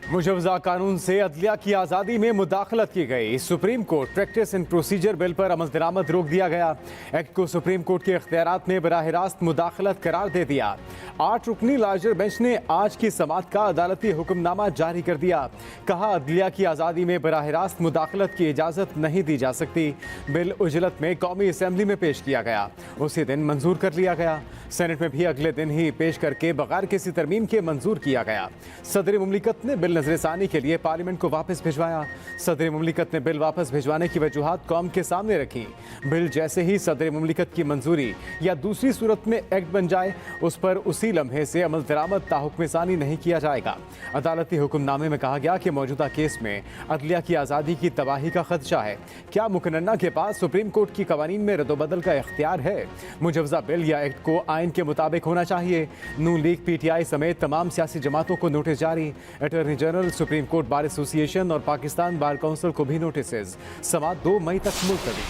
मुजवजा कानून से अदलिया की आज़ादी में मुदाखलत की गई। Supreme court practice and procedure bill पर अमल दरामद रोक दिया गया। एक्ट को सुप्रीम कोर्ट के इख्तियारात में बराह रास्त मुदाखलत करार दे दिया। 8 रुकनी लार्जर बेंच ने आज की समाअत का अदालती हुक्मनामा जारी कर दिया। कहा, अदलिया की आज़ादी में बराह रास्त मुदाखलत की इजाज़त नहीं दी जा सकती। बिल उजलत में कौमी असम्बली में पेश किया गया, उसी दिन मंजूर कर लिया गया। सेनेट में भी अगले दिन ही पेश करके बगैर किसी तरमीम के मंजूर किया गया। सदर मुमलिकत ने बिल नजरसानी के लिए पार्लियामेंट को वापस भिजवाया। सदर मुमलिकत ने बिल वापस भिजवाने की वजूहात कौम के सामने रखी। बिल जैसे ही सदर मुमलिकत की मंजूरी या दूसरी सूरत में एक्ट बन जाए, उस पर उसी लम्हे से अमल दरामद ताहुक्मसानी नहीं किया जाएगा। अदालती हुक्मनामे में कहा गया कि मौजूदा केस में अदलिया की आज़ादी की तबाही का खदशा है। क्या मुकन्ना के पास सुप्रीम कोर्ट की कवानीन में रद्दोबदल का इख्तियार है? मुजवजा बिल या एक्ट को आइन के मुताबिक होना चाहिए। नून लीग, PTI समेत तमाम सियासी जमातों को नोटिस जारी। Attorney general, supreme court bar association और पाकिस्तान बार काउंसिल को भी नोटिस। समाअत 2 मई तक मुलतवी।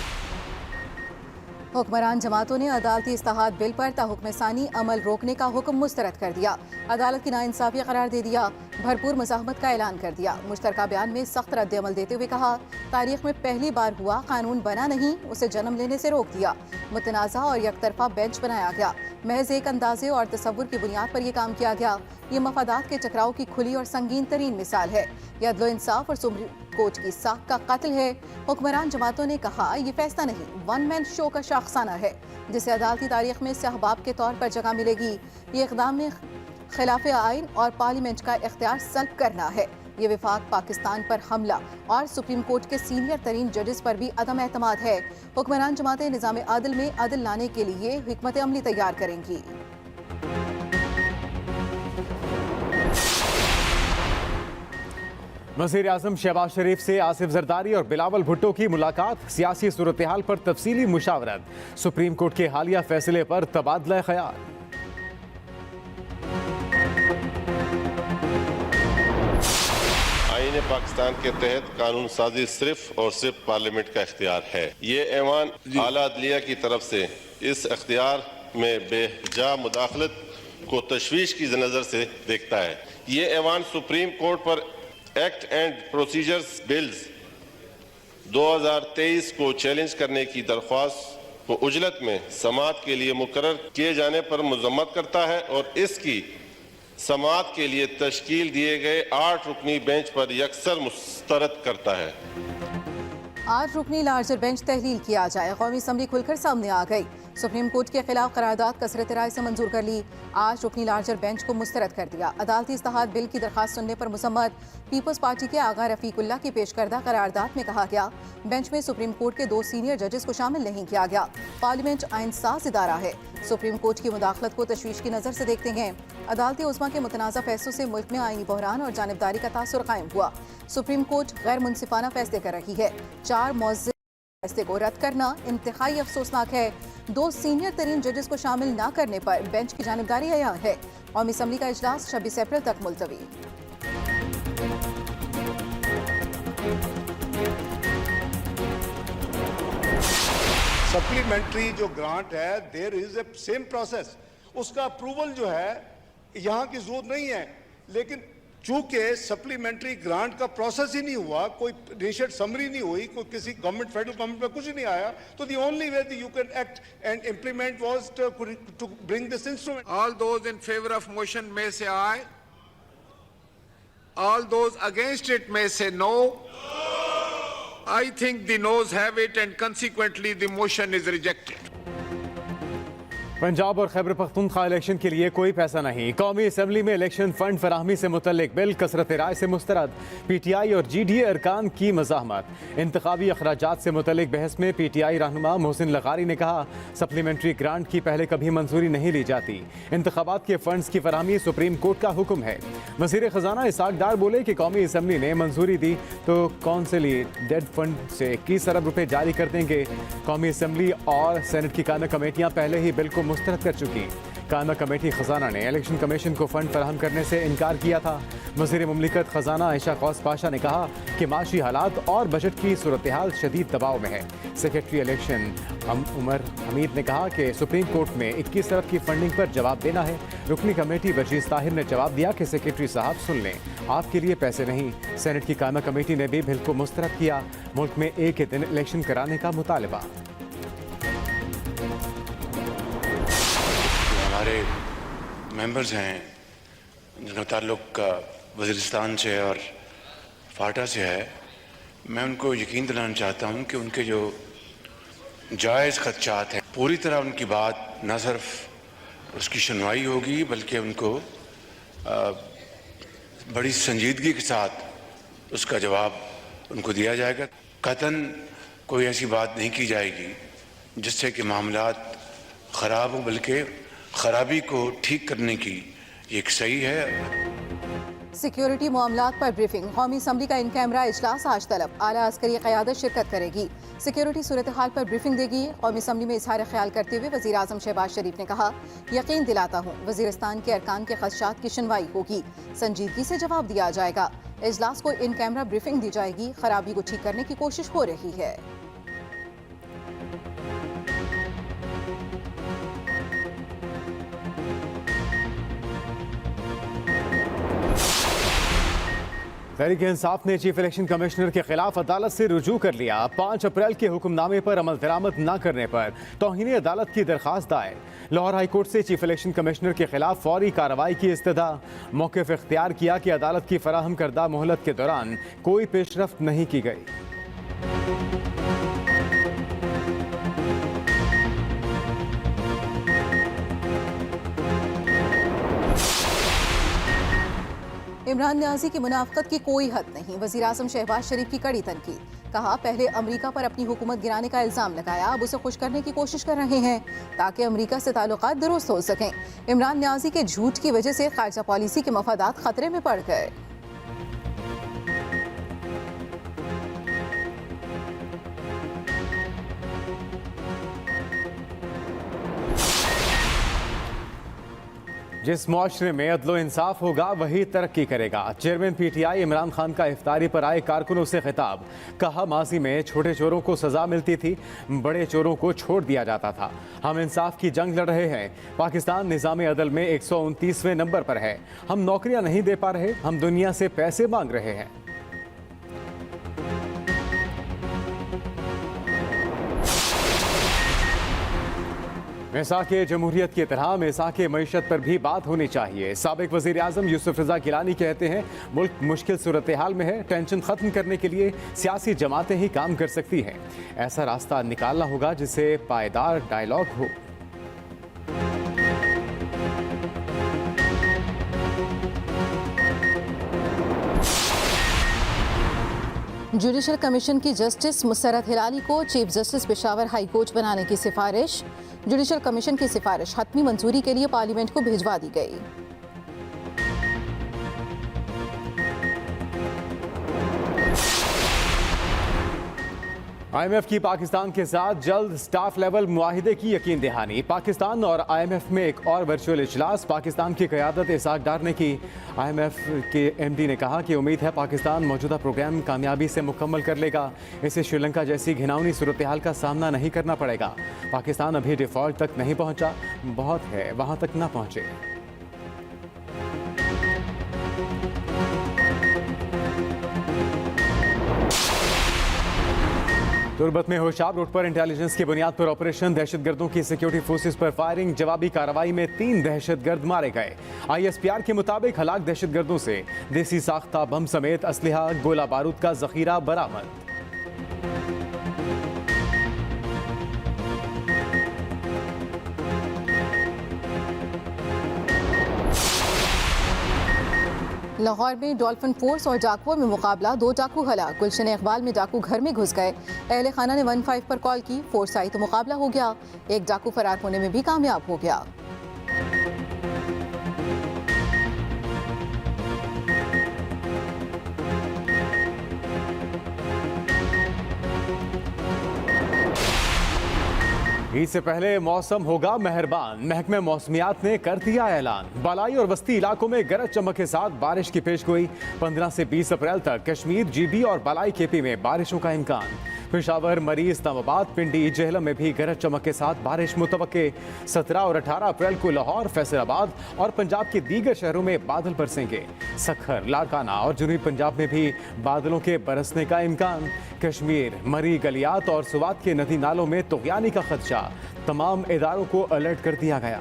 हुक्मरान जमातों ने अदालती इस्तेहाद बिल पर ताहुक्मसानी अमल रोकने का हुक्म मुस्तरद कर दिया। अदालत की नाइंसाफी करार दे दिया। भरपूर मज़ाहमत का ऐलान कर दिया। मुश्तरका बयान में सख्त रद्द-ए-अमल देते हुए कहा, तारीख में पहली बार हुआ, कानून बना नहीं, उसे जन्म लेने से रोक दिया। मुतनाज़ा और यकतरफा बेंच बनाया गया। महज एक अंदाजे और तसव्वुर की बुनियाद पर यह काम किया गया। ये मफादात के टकराव की खुली और संगीन तरीन मिसाल है। यह अदल इंसाफ और सुप्रीम कोर्ट की साख का कत्ल है। हुक्मरान जमातों ने कहा, यह फैसला नहीं, वन मैन शो का शाखसाना है, जिसे अदालती तारीख में सहबाब के तौर पर जगह मिलेगी। ये इक़दाम में खिलाफ आइन और पार्लियामेंट का इख्तियार सल्ब करना है। ये विफाक पाकिस्तान पर हमला और सुप्रीम कोर्ट के सीनियर तरीन जजेस पर भी अदम एतमाद है। हुक्मरान जमातें निज़ाम आदिल में अदल लाने के लिए हिकमत अमली तैयार करेंगी। वज़ीर आज़म शहबाज शरीफ से आसिफ जरदारी और बिलावल भुट्टो की मुलाकात। सियासी सूरत हाल पर तफसीली मुशावरत। सुप्रीम कोर्ट के हालिया फैसले पर तबादला ख्याल। आईन पाकिस्तान के तहत कानून साजी सिर्फ और सिर्फ पार्लियामेंट का इख्तियार है। ये ऐवान आला अदलिया की तरफ से इस इख्तियार में बेजा मुदाखलत को तशवीश की नज़र से देखता है। ये ऐवान सुप्रीम कोर्ट पर एक्ट एंड प्रोसीजर्स बिल्स 2023 को चैलेंज करने की दरख्वास्त को उजलत में समाअत के लिए मुकर्रर किए जाने पर मजम्मत करता है और इसकी समाअत के लिए तश्कील दिए गए 8 रुकनी बेंच पर यकसर मुस्तरद करता है। 8 रुकनी लार्जर बेंच तहलील किया जाए। कौमी असम्बली खुलकर सामने आ गई। सुप्रीम कोर्ट के खिलाफ करारदाद कसरत राय से मंजूर कर ली। 8 रुकनी लार्जर बेंच को मुस्तरद कर दिया। अदालती इस्तेहाद बिल की दरखास्त सुनने पर मुसम्मत। पीपल्स पार्टी के आगा रफीकुल्ला की पेश करदा करारदाद में कहा गया, बेंच में सुप्रीम कोर्ट के 2 सीनियर जजेस को शामिल नहीं किया गया। पार्लियामेंट आइन साज इदारा है। सुप्रीम कोर्ट की मुदाखलत को तशवीश की नज़र से देखते हैं। अदालती उज़्मा के मुतनाज़ा फैसलों से मुल्क में आइनी बहरान और जानिबदारी का तासुर कायम हुआ। सुप्रीम कोर्ट गैर मुनसिफाना फैसले कर रही है। 4 मौज़ फैसले को रद्द करना इंतहाई अफसोसनाक है। 2 सीनियर तरीन जजेस को शामिल न करने पर बेंच की जानिबदारी अयां है। कौमी असम्बली का इजलास 26 अप्रैल तक मुलतवी। सप्लीमेंट्री जो ग्रांट है, there is a same process. उसका अप्रूवल जो है यहाँ की जरूरत नहीं है, लेकिन चूंकि सप्लीमेंट्री ग्रांट का प्रोसेस ही नहीं हुआ, कोई इनिशिएट समरी नहीं हुई, कोई किसी गवर्नमेंट फेडरल गवर्नमेंट में कुछ नहीं आया, तो the only way you can act and implement was to bring this instrument. All those in favour of motion में से आए, ऑल दोज अगेंस्ट इट में से no. I think the noes have it and consequently the motion is rejected. Punjab और Khyber Pakhtunkhwa election के लिए कोई पैसा नहीं। कौमी असम्बली में इलेक्शन फंड फराहमी से मुतल्लिक बिल कसरत राय से मुस्तरद। PTI और GDA अरकान की मज़ाहमत। इंतखाबी अखराजात से मुतल्लिक बहस में PTI रहनुमा मोहसिन लगारी ने कहा, सप्लीमेंट्री ग्रांट की पहले कभी मंजूरी नहीं ली जाती। इंतखाबात के फंड्स की फराहमी सुप्रीम कोर्ट का हुक्म है। वज़ीर ख़जाना इसाक डार बोले कि कौमी असम्बली ने मंजूरी दी तो कौंसिली डेड फंड से 21 अरब रुपये जारी कर देंगे। कौमी असम्बली और सेनेट की काना कमेटियाँ पहले ही बिल को मुस्तरद कर चुकी। कायमा कमेटी खजाना ने इलेक्शन कमीशन को फंड फराहम करने से इनकार किया था। वज़ीर मुमलिकत खजाना आयशा कौस पाशा ने कहा कि माशी हालात और बजट की सूरत हाल शदीद दबाव में है। सेक्रेटरी इलेक्शन उमर हमीद ने कहा कि सुप्रीम कोर्ट में 21 अरब की फंडिंग पर जवाब देना है। रुकनी कमेटी वर्जीज़ ताहिर ने जवाब दिया कि सेक्रेटरी साहब सुन लें, आपके लिए पैसे नहीं। सेनेट की कायमा कमेटी ने भी बिल को मुस्तरद किया। मुल्क में एक ही दिन इलेक्शन कराने का मुतालबा। हमारे मेंबर्स हैं जिनका ताल्लुक वज़ीरिस्तान से और फाटा से है, मैं उनको यकीन दिलाना चाहता हूं कि उनके जो जायज़ ख़दशात हैं पूरी तरह उनकी बात न सिर्फ उसकी सुनवाई होगी बल्कि उनको बड़ी संजीदगी के साथ उसका जवाब उनको दिया जाएगा। कतन कोई ऐसी बात नहीं की जाएगी जिससे कि मामलात ख़राब हो, बल्कि ख़राबी को ठीक करने की ये एक सही है। सिक्योरिटी मामलात पर ब्रीफिंग। कौमी असम्बली का इन कैमरा इजलास आज तलब। आला अस्करी क़यादत शिरकत करेगी। सिक्योरिटी सूरत हाल पर ब्रीफिंग देगी। कौमी असम्बली में इजहार ख्याल करते हुए वज़ीर आज़म शहबाज शरीफ ने कहा, यकीन दिलाता हूँ वज़ीरिस्तान के अरकान के ख़दशात की सुनवाई होगी, संजीदगी से जवाब दिया जाएगा। इजलास को इन कैमरा ब्रीफिंग दी जाएगी। खराबी को ठीक करने की कोशिश हो रही है। तहरीक इंसाफ ने चीफ इलेक्शन कमिश्नर के खिलाफ अदालत से रुजू कर लिया। 5 अप्रैल के हुक्मनामे पर अमल दरामद न करने पर तौहीन अदालत की दरख्वास्त दायर। लाहौर हाई कोर्ट से चीफ इलेक्शन कमिश्नर के खिलाफ फौरी कार्रवाई की इस्तदा। मौक़िफ़ इख्तियार किया कि अदालत की फराहम करदा मोहलत के दौरान कोई पेशरफ्त नहीं की गई। इमरान न्याजी की मुनाफ़क़त की कोई हद नहीं। वज़ीर आज़म शहबाज शरीफ की कड़ी तनकीद। कहा, पहले अमरीका पर अपनी हुकूमत गिराने का इल्ज़ाम लगाया, अब उसे खुश करने की कोशिश कर रहे हैं ताकि अमरीका से ताल्लुकात दुरुस्त हो सकें। इमरान न्याजी के झूठ की वजह से ख़ारिजा पॉलिसी के मफादात खतरे में पड़ गए। जिस मुआशरे में अदलो इंसाफ होगा वही तरक्की करेगा। चेयरमैन PTI इमरान खान का इफ्तारी पर आए कारकुनों से खिताब। कहा, माजी में छोटे चोरों को सजा मिलती थी, बड़े चोरों को छोड़ दिया जाता था। हम इंसाफ की जंग लड़ रहे हैं। पाकिस्तान निज़ाम अदल में 129वें नंबर पर है। हम नौकरियां नहीं दे पा रहे, हम दुनिया से पैसे मांग रहे हैं। मिसाक़े जमहूरियत की तरह मिसाक़े मईशत पर भी बात होनी चाहिए। साबिक वज़ीर आज़म यूसुफ रज़ा गिलानी कहते हैं, मुल्क मुश्किल सूरत हाल में है, टेंशन ख़त्म करने के लिए सियासी जमातें ही काम कर सकती हैं। ऐसा रास्ता निकालना होगा जिससे पायदार डायलॉग हो। जुडिशल कमीशन की जस्टिस मुसर्रत हिलाली को chief justice Peshawar high court बनाने की सिफारिश। जुडिशल कमीशन की सिफारिश हतमी मंजूरी के लिए पार्लियामेंट को भिजवा दी गई। IMF की पाकिस्तान के साथ जल्द स्टाफ लेवल मुआहिदे की यकीन दहानी। पाकिस्तान और IMF में एक और वर्चुअल इजलास पाकिस्तान की क़यादत इसाक डार ने की। IMF के MD ने कहा कि उम्मीद है पाकिस्तान मौजूदा प्रोग्राम कामयाबी से मुकम्मल कर लेगा। इसे श्रीलंका जैसी घिनौनी सूरत हाल का सामना नहीं करना पड़ेगा। पाकिस्तान अभी डिफ़ॉल्ट तक नहीं पहुंचा, बहुत है वहां तक ना पहुंचे। तुर्बत में होशाब रोड पर इंटेलिजेंस की बुनियाद पर ऑपरेशन। दहशतगर्दों की सिक्योरिटी फोर्सेस पर फायरिंग। जवाबी कार्रवाई में 3 दहशतगर्द मारे गए। ISPR के मुताबिक हलाक दहशतगर्दों से देसी साख्ता बम समेत असलहा, गोला बारूद का जखीरा बरामद। लाहौर में डॉल्फिन फोर्स और डाकुओं में मुकाबला। 2 डाकू हलाक। गुलशन इकबाल में डाकू घर में घुस गए। अहले खाना ने 15 पर कॉल की, फोर्स आई तो मुकाबला हो गया। एक डाकू फरार होने में भी कामयाब हो गया। ईद से पहले मौसम होगा मेहरबान। महकमे मौसमियात ने कर दिया ऐलान। बालाई और वस्ती इलाकों में गरज चमक के साथ बारिश की पेशगोई। 15 से 20 अप्रैल तक कश्मीर, GB और बालाई KP में बारिशों का इम्कान। पेशावर, मरी, इस्लामाबाद, पिंडी, जेहलम में भी गरज चमक के साथ बारिश मुतवक्के। 17 और 18 अप्रैल को लाहौर, फैसलाबाद और पंजाब के दीगर शहरों में बादल बरसेंगे। सखर, लाड़काना और जनूबी पंजाब में भी बादलों के बरसने का इम्कान। कश्मीर, मरी, गलियात और सुवात के नदी नालों में तुग़यानी का खदशा। तमाम इदारों को अलर्ट कर दिया गया।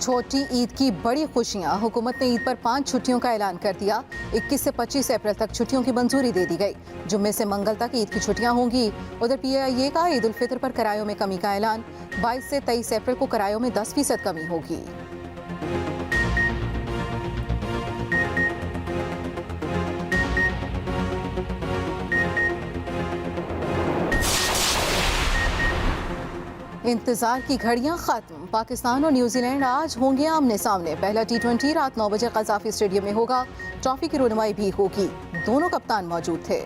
छोटी ईद की बड़ी खुशियां। हुकूमत ने ईद पर 5 छुट्टियों का ऐलान कर दिया। 21 से 25 अप्रैल तक छुट्टियों की मंजूरी दे दी गई। जुम्मे से मंगल तक ईद की छुट्टियां होंगी। उधर PIA का ईद उल फितर पर किरायों में कमी का ऐलान। 22 से 23 अप्रैल को किरायों में 10% कमी होगी। इंतजार की घड़ियां खत्म। पाकिस्तान और न्यूजीलैंड आज होंगे आमने सामने। पहला T20 रात 9 बजे कज़ाफी स्टेडियम में होगा। ट्रॉफी की रुनमाई भी होगी। दोनों कप्तान मौजूद थे।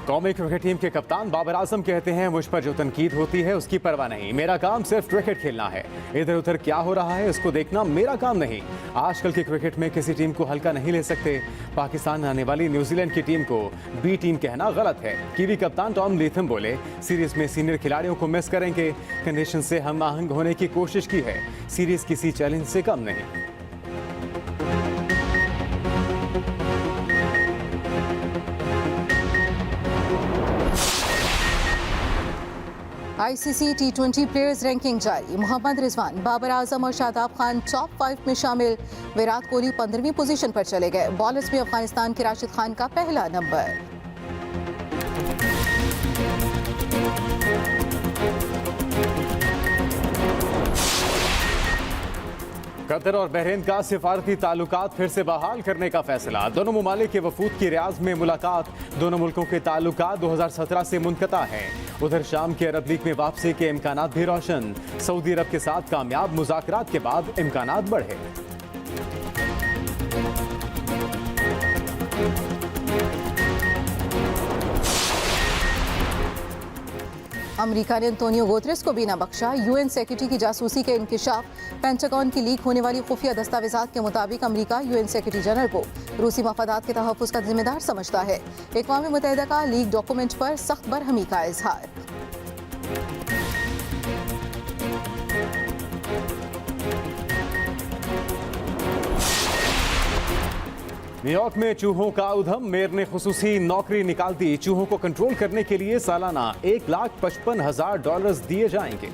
कौमी क्रिकेट टीम के कप्तान बाबर आजम कहते हैं, मुझ पर जो तनकीद होती है उसकी परवाह नहीं, मेरा काम सिर्फ क्रिकेट खेलना है। इधर उधर क्या हो रहा है उसको देखना मेरा काम नहीं। आजकल की क्रिकेट में किसी टीम को हल्का नहीं ले सकते। पाकिस्तान आने वाली न्यूजीलैंड की टीम को बी टीम कहना गलत है। कीवी कप्तान टॉम लेथम बोले, सीरीज में सीनियर खिलाड़ियों को मिस करेंगे। कंडीशन से हम आहंग होने की कोशिश की है। सीरीज किसी चैलेंज से कम नहीं। ICC T20 प्लेयर्स रैंकिंग जारी। मोहम्मद रिजवान, बाबर आजम और शादाब खान टॉप 5 में शामिल। विराट कोहली 15वीं पोजीशन पर चले गए। बॉलर्स में अफगानिस्तान के राशिद खान का पहला नंबर। कतर और बहरीन का सिफारती ताल्लुकात फिर से बहाल करने का फैसला। दोनों ममालिक के वफूद की रियाज में मुलाकात। दोनों मुल्कों के ताल्लुकात 2017 से मुनक़ता हैं। उधर शाम के अरब लीग में वापसी के इम्कानात भी रोशन। सऊदी अरब के साथ कामयाब मुज़ाकरात के बाद इम्कानात बढ़े। अमेरिका ने एंटोनियो गुतेरेस को भी न बख्शा। UN सेक्रेटरी की जासूसी के इंकिशाफ। पेंटागन की लीक होने वाली खुफिया दस्तावेजात के मुताबिक अमेरिका UN सेक्रेटरी जनरल को रूसी मफादात के तहफ़्फ़ुज़ का जिम्मेदार समझता है। अक़वाम मुत्तहिदा का लीक डॉक्यूमेंट पर सख्त बरहमी का इजहार। न्यूयॉर्क में चूहों का उधम। मेयर ने खुसूसी नौकरी निकाल दी। चूहों को कंट्रोल करने के लिए सालाना $1,55,000 दिए जाएंगे।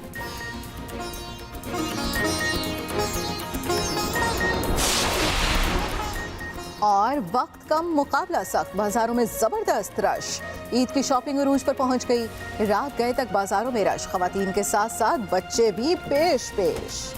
और वक्त कम, मुकाबला सख्त। बाजारों में जबरदस्त रश। ईद की शॉपिंग अरूज पर पहुंच गई। रात गए तक बाजारों में रश। खवातीन के साथ साथ बच्चे भी पेश पेश।